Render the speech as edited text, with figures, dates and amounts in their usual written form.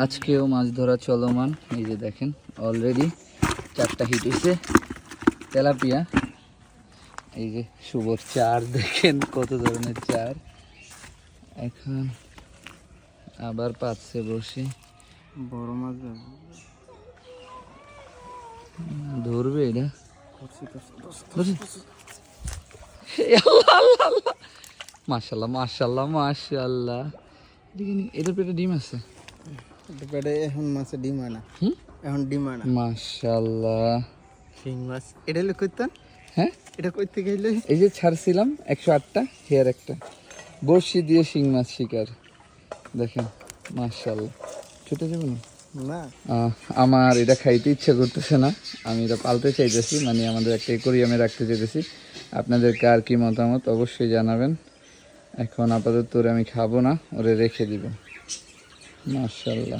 আজকেও মাছ ধরা চলমান। এই যে দেখেন অলরেডি 4টা হিট হয়েছে তেলাপিয়া। এই যে শুভর চার দেখেন কত ধরনের চার। এখন আবার পাচ্ছে বসে বড় মাছ ধরবে এটা। মাশাল্লাহ মাশাল্লাহ মাশাল্লাহ। এটার পেটে ডিম আছে। পেটে এখন মাছে ডিম হয় না। এখন ডিম হয় না। মাশাল্লাহ শিং মাছ এটা হলো কইতেন। হ্যাঁ এটা কইতে গেলে এই যে ছাড়ছিলাম 108টা হেয়ার একটা বড়শি দিয়ে শিং মাছ শিকার দেখেন। মাশাল্লাহ ছুটে যাবে না। না আমার এটা খাইতে ইচ্ছা করতেছে না, আমি এটা পালতে চাইতেছি, মানে আমাদের একটা অ্যাকোরিয়ামে রাখতে চাইতেছি। আপনাদের কার কি মতামত অবশ্যই জানাবেন। এখন আপাতত ওরে আমি খাবো না, ওরে রেখে দিব। মাশাল্লাহ।